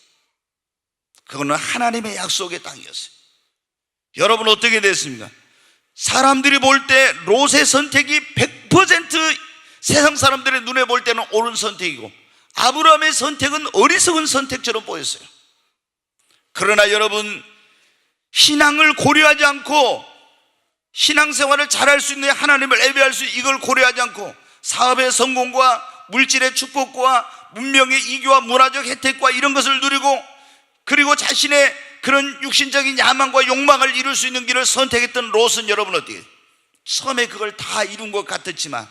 Speaker 1: 그거는 하나님의 약속의 땅이었어요. 여러분 어떻게 됐습니까? 사람들이 볼 때 롯의 선택이 100% 세상 사람들의 눈에 볼 때는 옳은 선택이고 아브라함의 선택은 어리석은 선택처럼 보였어요. 그러나 여러분 신앙을 고려하지 않고 신앙생활을 잘할 수 있는 하나님을 예배할 수 있는 이걸 고려하지 않고 사업의 성공과 물질의 축복과 문명의 이교와 문화적 혜택과 이런 것을 누리고 그리고 자신의 그런 육신적인 야망과 욕망을 이룰 수 있는 길을 선택했던 롯은 여러분 어떻게 처음에 그걸 다 이룬 것 같았지만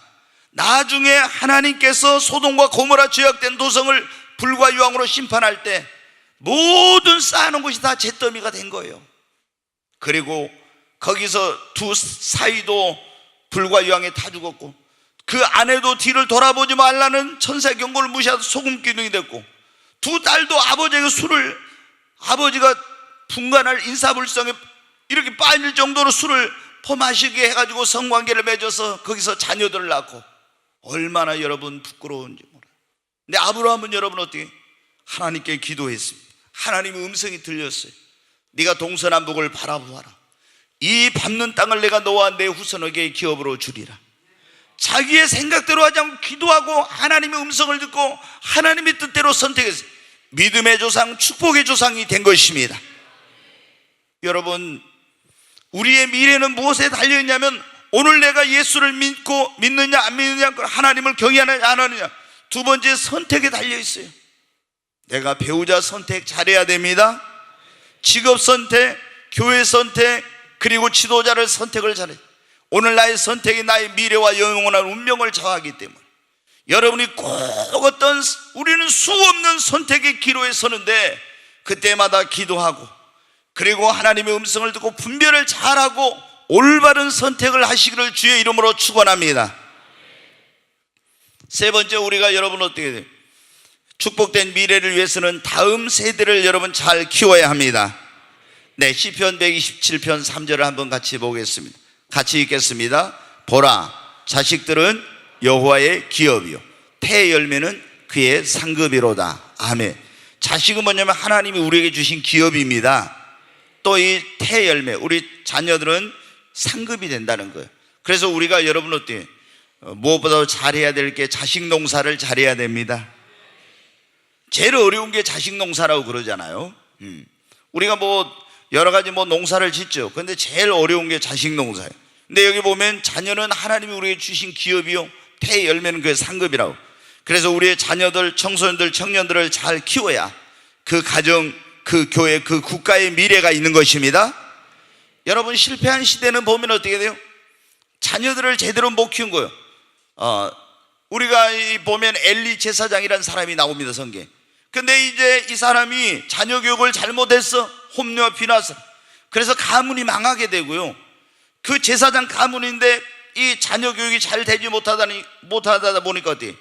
Speaker 1: 나중에 하나님께서 소돔과 고모라 죄악된 도성을 불과 유황으로 심판할 때 모든 쌓아놓은 것이 다 잿더미가 된 거예요. 그리고 거기서 두 사이도 불과 유황에 다 죽었고 그 아내도 뒤를 돌아보지 말라는 천사의 경고를 무시하고 소금 기둥이 됐고 두 딸도 아버지에게 술을 아버지가 분간할 인사불성에 이렇게 빠질 정도로 술을 퍼마시게 해가지고 성관계를 맺어서 거기서 자녀들을 낳고 얼마나 여러분 부끄러운지 몰라요. 근데 아브라함은 여러분 어떻게 하나님께 기도했습니다. 하나님의 음성이 들렸어요. 네가 동서남북을 바라보아라. 이 밟는 땅을 내가 너와 내 후손에게 기업으로 주리라. 자기의 생각대로 하지 않고 기도하고 하나님의 음성을 듣고 하나님의 뜻대로 선택했어요. 믿음의 조상, 축복의 조상이 된 것입니다. 여러분 우리의 미래는 무엇에 달려있냐면 오늘 내가 예수를 믿느냐 안 믿느냐, 하나님을 경외하느냐 안 하느냐, 두 번째 선택에 달려있어요. 내가 배우자 선택 잘해야 됩니다. 직업 선택, 교회 선택, 그리고 지도자를 선택을 잘해. 오늘 나의 선택이 나의 미래와 영원한 운명을 좌우하기 때문에 여러분이 꼭 우리는 수없는 선택의 기로에 서는데 그때마다 기도하고 그리고 하나님의 음성을 듣고 분별을 잘하고 올바른 선택을 하시기를 주의 이름으로 축원합니다. 세 번째 우리가 여러분 어떻게 돼요? 축복된 미래를 위해서는 다음 세대를 여러분 잘 키워야 합니다. 네, 시편 127편 3절을 한번 같이 보겠습니다. 같이 읽겠습니다. 보라, 자식들은 여호와의 기업이요 태 열매는 그의 상급이로다. 아멘. 자식은 뭐냐면 하나님이 우리에게 주신 기업입니다. 또 이 태 열매, 우리 자녀들은 상급이 된다는 거예요. 그래서 우리가 여러분 어때요? 무엇보다 잘해야 될 게 자식 농사를 잘해야 됩니다. 제일 어려운 게 자식 농사라고 그러잖아요. 우리가 뭐 여러 가지 뭐 농사를 짓죠. 그런데 제일 어려운 게 자식 농사예요. 근데 여기 보면 자녀는 하나님이 우리에게 주신 기업이요 태 열매는 그의 상급이라고. 그래서 우리의 자녀들, 청소년들, 청년들을 잘 키워야 그 가정, 그 교회, 그 국가의 미래가 있는 것입니다. 여러분 실패한 시대는 보면 어떻게 돼요? 자녀들을 제대로 못 키운 거예요. 우리가 보면 엘리 제사장이라는 사람이 나옵니다, 성경에. 근데 이제 이 사람이 자녀 교육을 잘못했어. 홈리와 비나서. 그래서 가문이 망하게 되고요. 그 제사장 가문인데 이 자녀 교육이 잘 되지 못하다 보니까 어때?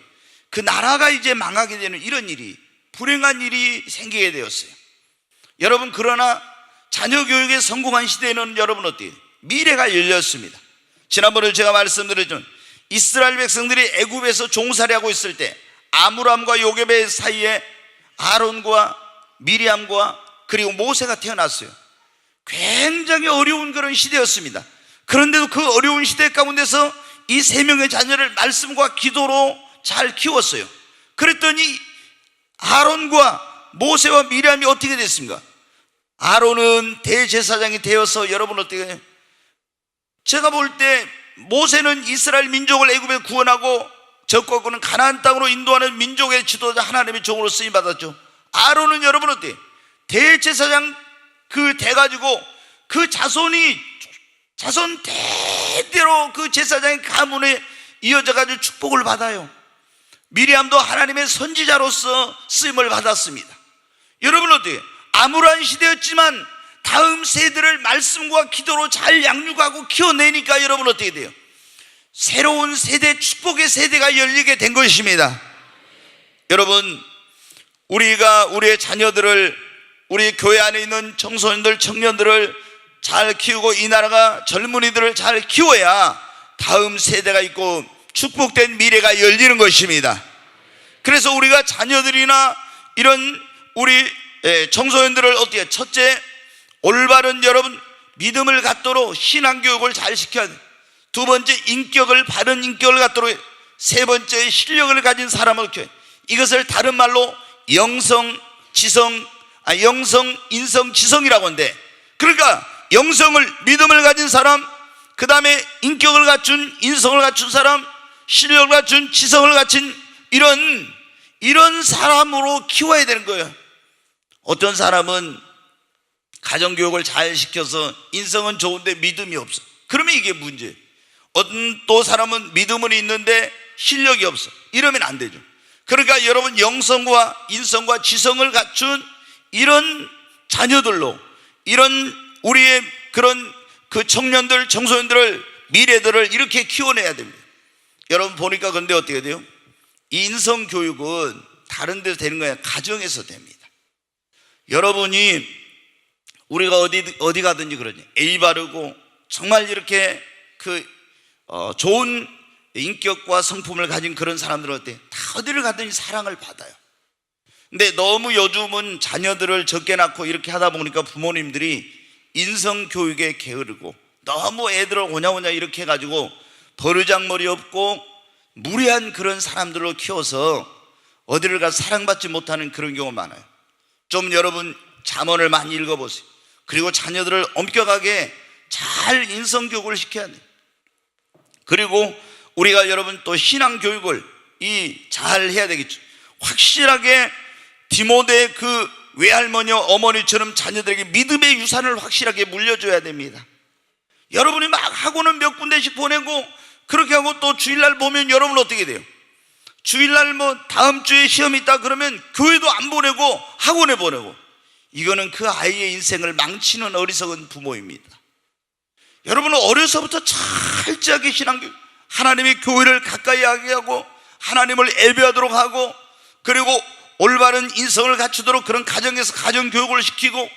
Speaker 1: 그 나라가 이제 망하게 되는 이런 일이, 불행한 일이 생기게 되었어요. 여러분 그러나 자녀 교육에 성공한 시대에는 여러분 어때요? 미래가 열렸습니다. 지난번에 제가 말씀드렸죠. 이스라엘 백성들이 애굽에서 종살이하고 있을 때 아므람과 요게벳 사이에 아론과 미리암과 그리고 모세가 태어났어요. 굉장히 어려운 그런 시대였습니다. 그런데도 그 어려운 시대 가운데서 이 세 명의 자녀를 말씀과 기도로 잘 키웠어요. 그랬더니 아론과 모세와 미리암이 어떻게 됐습니까? 아론은 대제사장이 되어서 여러분 어떻게 해요? 제가 볼 때 모세는 이스라엘 민족을 애굽에 구원하고 적과고는 가나안 땅으로 인도하는 민족의 지도자 하나님의 종으로 쓰임 받았죠. 아론은 여러분 어때요? 대제사장 그 돼가지고 그 자손 대대로 그 제사장의 가문에 이어져가지고 축복을 받아요. 미리암도 하나님의 선지자로서 쓰임을 받았습니다. 여러분 어때요? 암울한 시대였지만 다음 세대를 말씀과 기도로 잘 양육하고 키워내니까 여러분 어떻게 돼요? 새로운 세대, 축복의 세대가 열리게 된 것입니다. 여러분 우리가 우리의 자녀들을, 우리 교회 안에 있는 청소년들, 청년들을 잘 키우고 이 나라가 젊은이들을 잘 키워야 다음 세대가 있고 축복된 미래가 열리는 것입니다. 그래서 우리가 자녀들이나 이런 우리 청소년들을 어떻게, 첫째 올바른 여러분 믿음을 갖도록 신앙교육을 잘 시켜야 돼요. 두 번째 인격을, 바른 인격을 갖도록 해요. 세 번째 실력을 가진 사람을 키워야 돼요. 이것을 다른 말로 영성, 인성, 지성이라고 하는데, 그러니까 영성을, 믿음을 가진 사람, 그 다음에 인격을 갖춘, 인성을 갖춘 사람, 실력을 갖춘, 지성을 갖춘 이런 사람으로 키워야 되는 거예요. 어떤 사람은 가정교육을 잘 시켜서 인성은 좋은데 믿음이 없어. 그러면 이게 문제예요. 어떤 또 사람은 믿음은 있는데 실력이 없어. 이러면 안 되죠. 그러니까 여러분 영성과 인성과 지성을 갖춘 이런 자녀들로, 이런 우리의 그런 그 청년들, 청소년들을, 미래들을 이렇게 키워내야 됩니다. 여러분 보니까 근데 어떻게 돼요? 이 인성 교육은 다른 데서 되는 거야. 가정에서 됩니다. 여러분이 우리가 어디 가든지 그러니 예의 바르고 정말 이렇게 좋은 인격과 성품을 가진 그런 사람들은 어때? 다 어디를 가든지 사랑을 받아요. 근데 너무 요즘은 자녀들을 적게 낳고 이렇게 하다 보니까 부모님들이 인성 교육에 게으르고 너무 애들을 오냐오냐 이렇게 해가지고 버르장머리 없고 무례한 그런 사람들로 키워서 어디를 가서 사랑받지 못하는 그런 경우가 많아요. 좀 여러분 잠언을 많이 읽어보세요. 그리고 자녀들을 엄격하게 잘 인성교육을 시켜야 돼요. 그리고 우리가 여러분 또 신앙교육을 잘 해야 되겠죠. 확실하게 디모데 그 외할머니와 어머니처럼 자녀들에게 믿음의 유산을 확실하게 물려줘야 됩니다. 여러분이 막 학원은 몇 군데씩 보내고 그렇게 하고 또 주일날 보면 여러분 어떻게 돼요? 주일날 뭐 다음 주에 시험이 있다 그러면 교회도 안 보내고 학원에 보내고, 이거는 그 아이의 인생을 망치는 어리석은 부모입니다. 여러분은 어려서부터 철저하게 신앙교육, 하나님의 교회를 가까이 하게 하고 하나님을 예배하도록 하고, 그리고 올바른 인성을 갖추도록 그런 가정에서 가정교육을 시키고,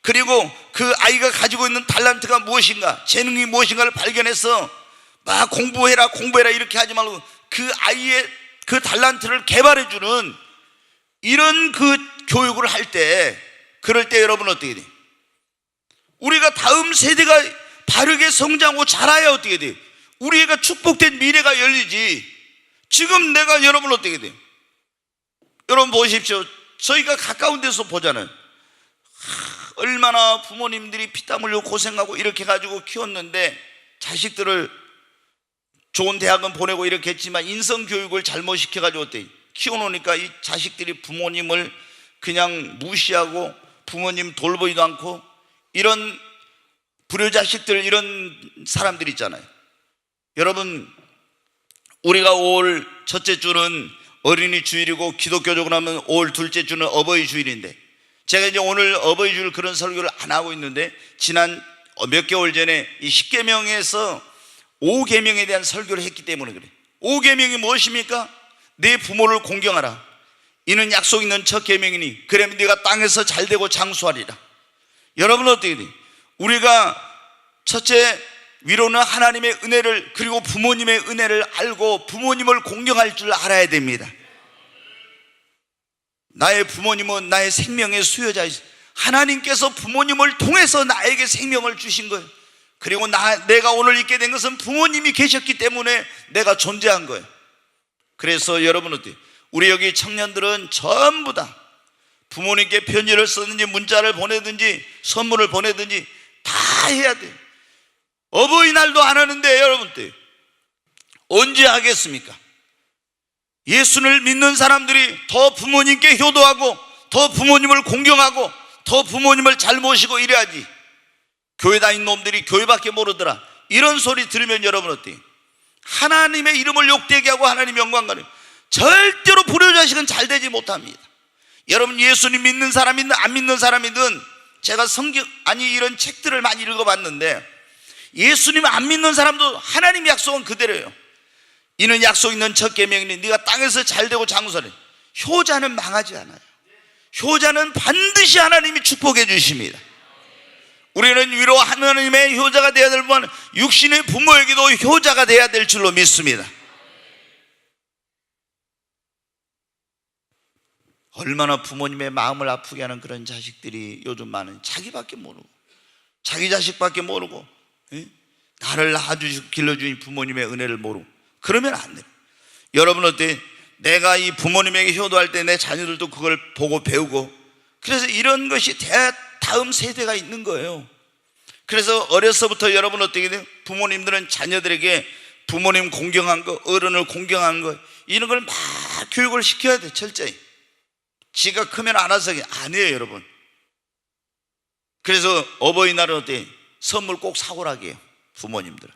Speaker 1: 그리고 그 아이가 가지고 있는 탤런트가 무엇인가, 재능이 무엇인가를 발견해서 막 공부해라 이렇게 하지 말고 그 아이의 그 달란트를 개발해주는 이런 그 교육을 할 때, 그럴 때 여러분 어떻게 돼요? 우리가 다음 세대가 바르게 성장하고 자라야 어떻게 돼요? 우리 애가 축복된 미래가 열리지. 지금 내가 여러분 어떻게 돼요? 여러분 보십시오. 저희가 가까운 데서 보잖아요. 얼마나 부모님들이 피땀 흘려 고생하고 이렇게 가지고 키웠는데, 자식들을 좋은 대학은 보내고 이렇게 했지만 인성교육을 잘못 시켜가지고 어때요? 키워놓으니까 이 자식들이 부모님을 그냥 무시하고 부모님 돌보지도 않고, 이런 불효자식들, 이런 사람들 있잖아요. 여러분, 우리가 5월 첫째 주는 어린이 주일이고, 기독교적으로 하면 5월 둘째 주는 어버이 주일인데, 제가 이제 오늘 어버이 주일 그런 설교를 안 하고 있는데, 지난 몇 개월 전에 이 10계명에서 5계명에 대한 설교를 했기 때문에 그래요. 5계명이 무엇입니까? 내 부모를 공경하라. 이는 약속 있는 첫 계명이니 그러면 네가 땅에서 잘되고 장수하리라. 여러분 어떻게 돼요? 우리가 첫째 위로는 하나님의 은혜를, 그리고 부모님의 은혜를 알고 부모님을 공경할 줄 알아야 됩니다. 나의 부모님은 나의 생명의 수여자이시, 하나님께서 부모님을 통해서 나에게 생명을 주신 거예요. 그리고 내가 오늘 있게 된 것은 부모님이 계셨기 때문에 내가 존재한 거예요. 그래서 여러분 어때요? 우리 여기 청년들은 전부 다 부모님께 편지를 쓰든지 문자를 보내든지 선물을 보내든지 다 해야 돼요. 어버이날도 안 하는데 여러분들 언제 하겠습니까? 예수를 믿는 사람들이 더 부모님께 효도하고 더 부모님을 공경하고 더 부모님을 잘 모시고 이래야지. 교회 다닌 놈들이 교회밖에 모르더라, 이런 소리 들으면 여러분 어때요? 하나님의 이름을 욕되게 하고 하나님 영광 가려. 절대로 불효자식은 잘 되지 못합니다. 여러분, 예수님 믿는 사람이든 안 믿는 사람이든, 제가 성경 이런 책들을 많이 읽어봤는데, 예수님 안 믿는 사람도 하나님 약속은 그대로예요. 이는 약속 있는 첫 계명이니 네가 땅에서 잘되고 장수하리. 효자는 망하지 않아요. 효자는 반드시 하나님이 축복해 주십니다. 우리는 위로 하나님의 효자가 되어야 될 뿐 육신의 부모에게도 효자가 되어야 될 줄로 믿습니다. 얼마나 부모님의 마음을 아프게 하는 그런 자식들이 요즘 많은, 자기밖에 모르고 자기 자식밖에 모르고, 나를 낳아주시고 길러주신 부모님의 은혜를 모르고 그러면 안 돼요. 여러분 어때? 내가 이 부모님에게 효도할 때 내 자녀들도 그걸 보고 배우고, 그래서 이런 것이 다음 세대가 있는 거예요. 그래서 어려서부터 여러분 어떻게 돼요? 부모님들은 자녀들에게 부모님 공경한 거, 어른을 공경한 거, 이런 걸 막 교육을 시켜야 돼. 철저히. 지가 크면 알아서 안 해요 여러분. 그래서 어버이날은 어때? 선물 꼭 사오라고 해요 부모님들은.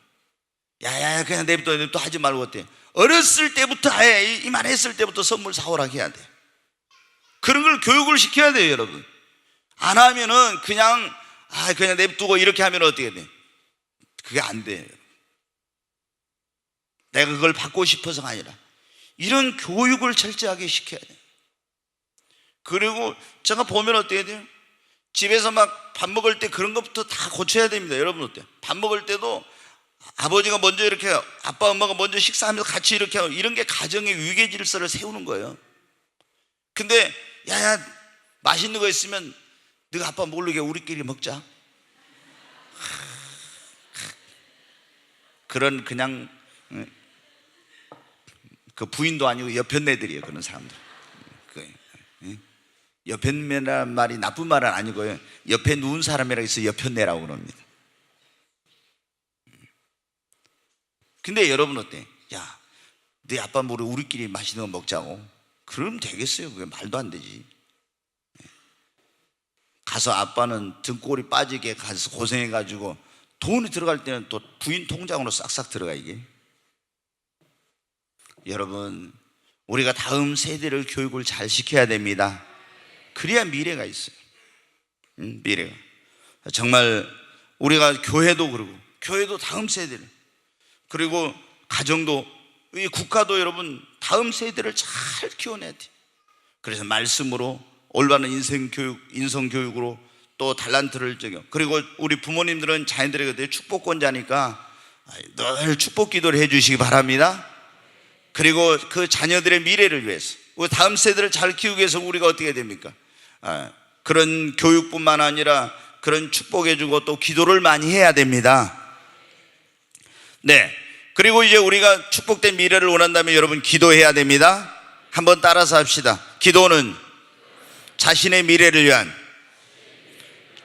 Speaker 1: 야야 그냥 내부터 하지 말고 어때? 어렸을 때부터 해. 이만했을 때부터 선물 사오라고 해야 돼. 그런 걸 교육을 시켜야 돼요 여러분. 안 하면은 그냥 냅두고 이렇게 하면 어떻게 돼? 그게 안 돼요. 내가 그걸 받고 싶어서가 아니라 이런 교육을 철저하게 시켜야 돼요. 그리고 제가 보면 어떻게 돼요? 집에서 막 밥 먹을 때 그런 것부터 다 고쳐야 됩니다. 여러분 어때요? 밥 먹을 때도 아버지가 먼저 이렇게, 아빠 엄마가 먼저 식사하면서 같이 이렇게 하고, 이런 게 가정의 위계 질서를 세우는 거예요. 근데 야야 맛있는 거 있으면 네가 아빠 모르게 우리끼리 먹자. 그런 그냥 그 부인도 아니고 여편네들이에요 그런 사람들. 여편네라는 말이 나쁜 말은 아니고요, 옆에 누운 사람이라고 해서 여편네라고 그럽니다. 근데 여러분 어때? 야, 네 아빠 모르고 우리끼리 맛있는 거 먹자고. 그러면 되겠어요? 그게 말도 안 되지. 가서 아빠는 등골이 빠지게 가서 고생해가지고 돈이 들어갈 때는 또 부인 통장으로 싹싹 들어가 이게. 여러분, 우리가 다음 세대를 교육을 잘 시켜야 됩니다. 그래야 미래가 있어요. 미래가. 정말 우리가 교회도 그러고, 교회도 다음 세대를, 그리고 가정도, 이 국가도 여러분 다음 세대를 잘 키워내야 돼. 그래서 말씀으로, 올바른 인성교육으로 또 달란트를 적용. 그리고 우리 부모님들은 자녀들에게 축복권자니까 늘 축복 기도를 해 주시기 바랍니다. 그리고 그 자녀들의 미래를 위해서, 다음 세대를 잘 키우기 위해서 우리가 어떻게 해야 됩니까? 그런 교육뿐만 아니라 그런 축복해 주고 또 기도를 많이 해야 됩니다. 네. 그리고 이제 우리가 축복된 미래를 원한다면 여러분 기도해야 됩니다. 한번 따라서 합시다. 기도는 자신의 미래를 위한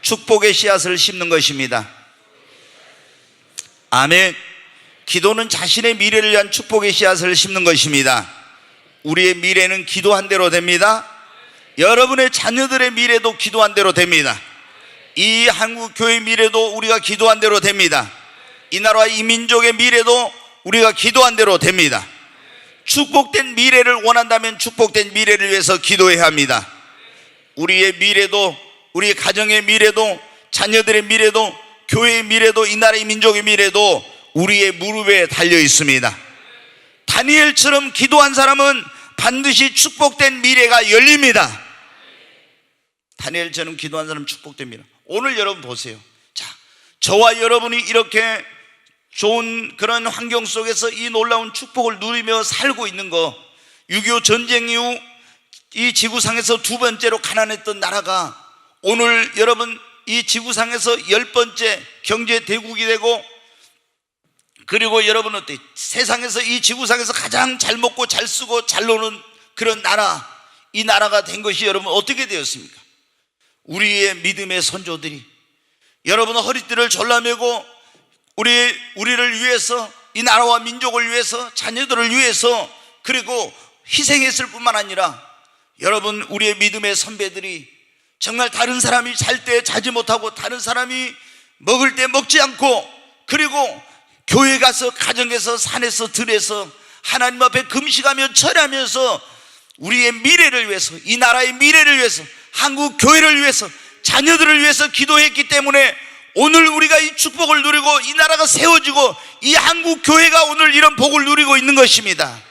Speaker 1: 축복의 씨앗을 심는 것입니다. 아멘. 기도는 자신의 미래를 위한 축복의 씨앗을 심는 것입니다. 우리의 미래는 기도한 대로 됩니다. 여러분의 자녀들의 미래도 기도한 대로 됩니다. 이 한국 교회 미래도 우리가 기도한 대로 됩니다. 이 나라와 이 민족의 미래도 우리가 기도한 대로 됩니다. 축복된 미래를 원한다면 축복된 미래를 위해서 기도해야 합니다. 우리의 미래도, 우리 가정의 미래도, 자녀들의 미래도, 교회의 미래도, 이 나라의 민족의 미래도 우리의 무릎에 달려 있습니다. 다니엘처럼 기도한 사람은 반드시 축복된 미래가 열립니다. 다니엘처럼 기도한 사람은 축복됩니다. 오늘 여러분 보세요. 자, 저와 여러분이 이렇게 좋은 그런 환경 속에서 이 놀라운 축복을 누리며 살고 있는 거, 6.25 전쟁 이후 이 지구상에서 두 번째로 가난했던 나라가 오늘 여러분 이 지구상에서 10번째 경제 대국이 되고, 그리고 여러분 어때요? 세상에서 이 지구상에서 가장 잘 먹고 잘 쓰고 잘 노는 그런 나라, 이 나라가 된 것이 여러분 어떻게 되었습니까? 우리의 믿음의 선조들이 여러분의 허리띠를 졸라매고 우리를 위해서, 이 나라와 민족을 위해서, 자녀들을 위해서, 그리고 희생했을 뿐만 아니라 여러분 우리의 믿음의 선배들이 정말 다른 사람이 잘 때 자지 못하고 다른 사람이 먹을 때 먹지 않고, 그리고 교회 가서 가정에서 산에서 들에서 하나님 앞에 금식하며 절하면서 우리의 미래를 위해서, 이 나라의 미래를 위해서, 한국 교회를 위해서, 자녀들을 위해서 기도했기 때문에 오늘 우리가 이 축복을 누리고 이 나라가 세워지고 이 한국 교회가 오늘 이런 복을 누리고 있는 것입니다.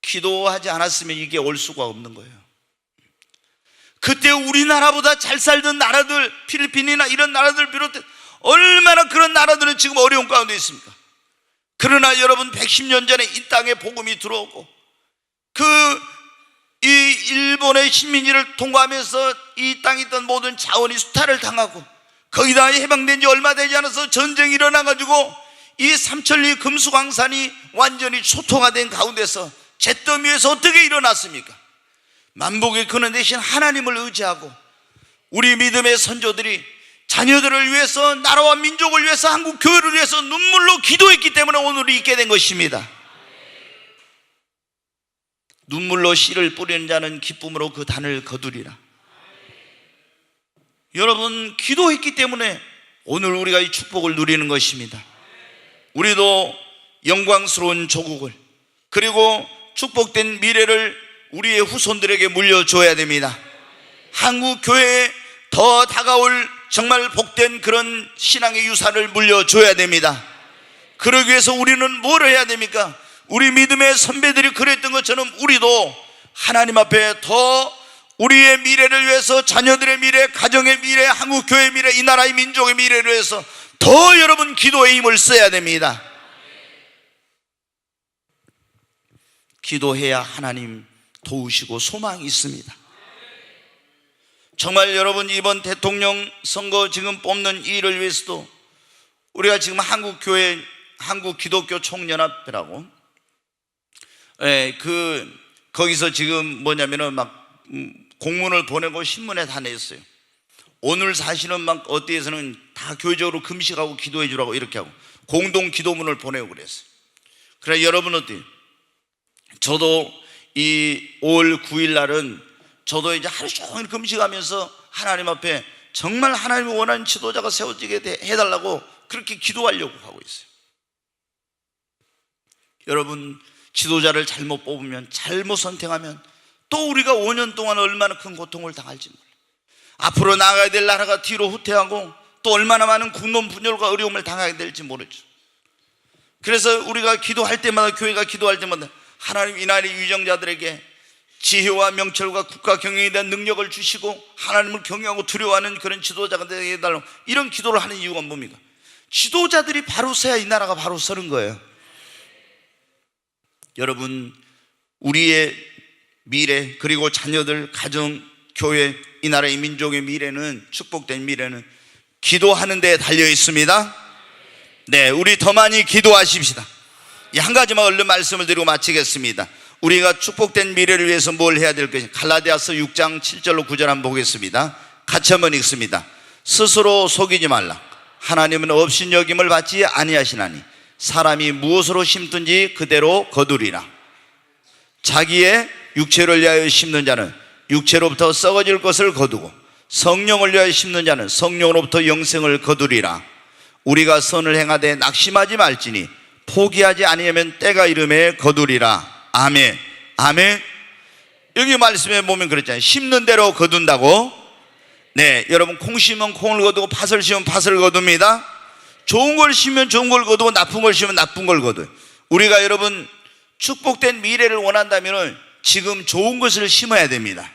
Speaker 1: 기도하지 않았으면 이게 올 수가 없는 거예요. 그때 우리나라보다 잘 살던 나라들, 필리핀이나 이런 나라들 비롯해 얼마나 그런 나라들은 지금 어려운 가운데 있습니까? 그러나 여러분 110년 전에 이 땅에 복음이 들어오고 이 일본의 식민지를 통과하면서 이 땅에 있던 모든 자원이 수탈을 당하고 거기다 해방된 지 얼마 되지 않아서 전쟁이 일어나가지고 이 삼천리 금수광산이 완전히 초토화 된 가운데서 잿더미에서 어떻게 일어났습니까? 만복의 근원 대신 하나님을 의지하고 우리 믿음의 선조들이 자녀들을 위해서, 나라와 민족을 위해서, 한국 교회를 위해서 눈물로 기도했기 때문에 오늘 있게 된 것입니다. 눈물로 씨를 뿌리는 자는 기쁨으로 그 단을 거두리라. 여러분 기도했기 때문에 오늘 우리가 이 축복을 누리는 것입니다. 우리도 영광스러운 조국을, 그리고 축복된 미래를 우리의 후손들에게 물려줘야 됩니다. 한국 교회에 더 다가올 정말 복된 그런 신앙의 유산을 물려줘야 됩니다. 그러기 위해서 우리는 뭘 해야 됩니까? 우리 믿음의 선배들이 그랬던 것처럼 우리도 하나님 앞에 더 우리의 미래를 위해서, 자녀들의 미래, 가정의 미래, 한국 교회의 미래, 이 나라의 민족의 미래를 위해서 더 여러분 기도의 힘을 써야 됩니다. 기도해야 하나님 도우시고 소망이 있습니다. 정말 여러분 이번 대통령 선거 지금 뽑는 이 일을 위해서도 우리가 지금 한국교회, 한국기독교 총연합회라고 거기서 지금 뭐냐면은 막 공문을 보내고 신문에 다 냈어요. 오늘 사실은 막 어디에서는 다 교회적으로 금식하고 기도해 주라고 이렇게 하고 공동 기도문을 보내고 그랬어요. 그래 여러분 어때요? 저도 이 5월 9일 날은 저도 이제 하루 종일 금식하면서 하나님 앞에 정말 하나님이 원하는 지도자가 세워지게 해달라고 그렇게 기도하려고 하고 있어요. 여러분 지도자를 잘못 뽑으면, 잘못 선택하면 또 우리가 5년 동안 얼마나 큰 고통을 당할지 몰라요. 앞으로 나가야 될 나라가 뒤로 후퇴하고 또 얼마나 많은 국론 분열과 어려움을 당하게 될지 모르죠. 그래서 우리가 기도할 때마다, 교회가 기도할 때마다 하나님 이 나라의 위정자들에게 지혜와 명철과 국가 경영에 대한 능력을 주시고 하나님을 경외하고 두려워하는 그런 지도자가 되게 해달라고 이런 기도를 하는 이유가 뭡니까? 지도자들이 바로 서야 이 나라가 바로 서는 거예요. 여러분, 우리의 미래, 그리고 자녀들, 가정, 교회, 이 나라의 민족의 미래는, 축복된 미래는 기도하는 데 달려 있습니다. 네, 우리 더 많이 기도하십시다. 한 가지만 얼른 말씀을 드리고 마치겠습니다. 우리가 축복된 미래를 위해서 뭘 해야 될 것인가? 갈라디아서 6장 7절로 9절 한번 보겠습니다. 같이 한번 읽습니다. 스스로 속이지 말라. 하나님은 업신여김을 받지 아니하시나니 사람이 무엇으로 심든지 그대로 거두리라. 자기의 육체를 위하여 심는 자는 육체로부터 썩어질 것을 거두고 성령을 위하여 심는 자는 성령으로부터 영생을 거두리라. 우리가 선을 행하되 낙심하지 말지니 포기하지 아니하면 때가 이름에 거두리라. 아멘. 아멘. 여기 말씀에 보면 그랬잖아요. 심는 대로 거둔다고. 네, 여러분, 콩 심으면 콩을 거두고 팥을 심으면 팥을 거둡니다. 좋은 걸 심으면 좋은 걸 거두고 나쁜 걸 심으면 나쁜 걸 거둬요. 우리가 여러분 축복된 미래를 원한다면 지금 좋은 것을 심어야 됩니다.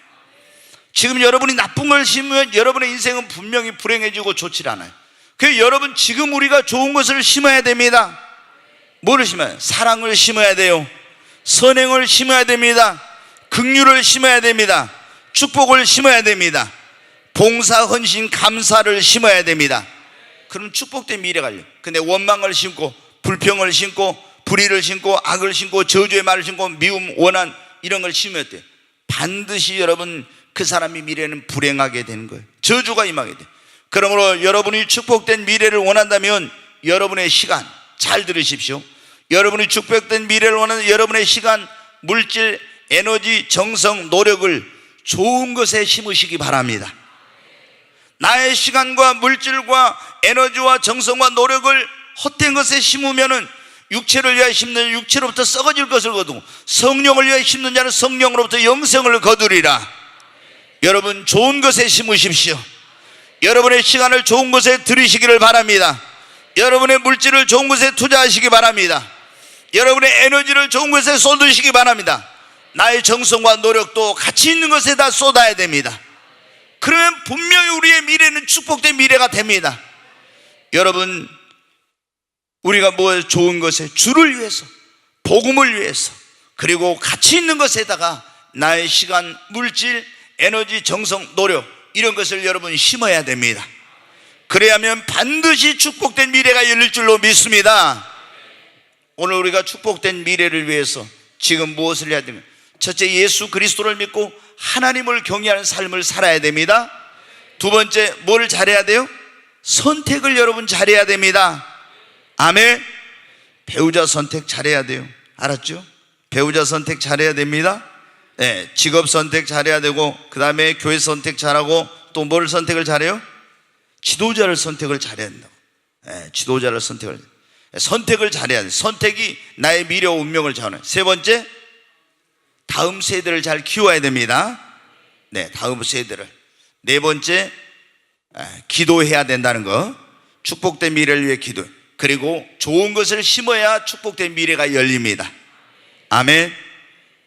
Speaker 1: 지금 여러분이 나쁜 걸 심으면 여러분의 인생은 분명히 불행해지고 좋지 않아요. 그래서 여러분, 지금 우리가 좋은 것을 심어야 됩니다. 뭐를 심어요? 사랑을 심어야 돼요. 선행을 심어야 됩니다. 긍휼을 심어야 됩니다. 축복을 심어야 됩니다. 봉사, 헌신, 감사를 심어야 됩니다. 그럼 축복된 미래가 열려요. 근데 원망을 심고 불평을 심고 불의를 심고 악을 심고 저주의 말을 심고 미움, 원한 이런 걸 심으면 어때요? 반드시 여러분 그 사람의 미래는 불행하게 되는 거예요. 저주가 임하게 돼요. 그러므로 여러분이 축복된 미래를 원한다면 여러분의 시간, 잘 들으십시오. 여러분이 축복된 미래를 원하는 여러분의 시간, 물질, 에너지, 정성, 노력을 좋은 것에 심으시기 바랍니다. 나의 시간과 물질과 에너지와 정성과 노력을 헛된 것에 심으면은 육체를 위하여 심는 육체로부터 썩어질 것을 거두고 성령을 위하여 심는 자는 성령으로부터 영생을 거두리라. 여러분, 좋은 것에 심으십시오. 여러분의 시간을 좋은 것에 들이시기를 바랍니다. 여러분의 물질을 좋은 것에 투자하시기 바랍니다. 여러분의 에너지를 좋은 것에 쏟으시기 바랍니다. 나의 정성과 노력도 가치 있는 것에 다 쏟아야 됩니다. 그러면 분명히 우리의 미래는 축복된 미래가 됩니다. 여러분, 우리가 뭐 좋은 것에, 주를 위해서, 복음을 위해서, 그리고 가치 있는 것에다가 나의 시간, 물질, 에너지, 정성, 노력 이런 것을 여러분 심어야 됩니다. 그래야면 반드시 축복된 미래가 열릴 줄로 믿습니다. 오늘 우리가 축복된 미래를 위해서 지금 무엇을 해야 되면, 첫째, 예수 그리스도를 믿고 하나님을 경외하는 삶을 살아야 됩니다. 두 번째, 뭘 잘해야 돼요? 선택을 여러분 잘해야 됩니다. 아멘. 배우자 선택 잘해야 돼요. 알았죠? 배우자 선택 잘해야 됩니다. 네, 직업 선택 잘해야 되고, 그 다음에 교회 선택 잘하고, 또 뭘 선택을 잘해요? 지도자를 선택을 잘해야 된다고. 네, 지도자를 선택을 잘해야 돼. 선택이 나의 미래와 운명을 정하는. 세 번째, 다음 세대를 잘 키워야 됩니다. 네, 다음 세대를. 네 번째, 기도해야 된다는 거. 축복된 미래를 위해 기도. 그리고 좋은 것을 심어야 축복된 미래가 열립니다. 아멘.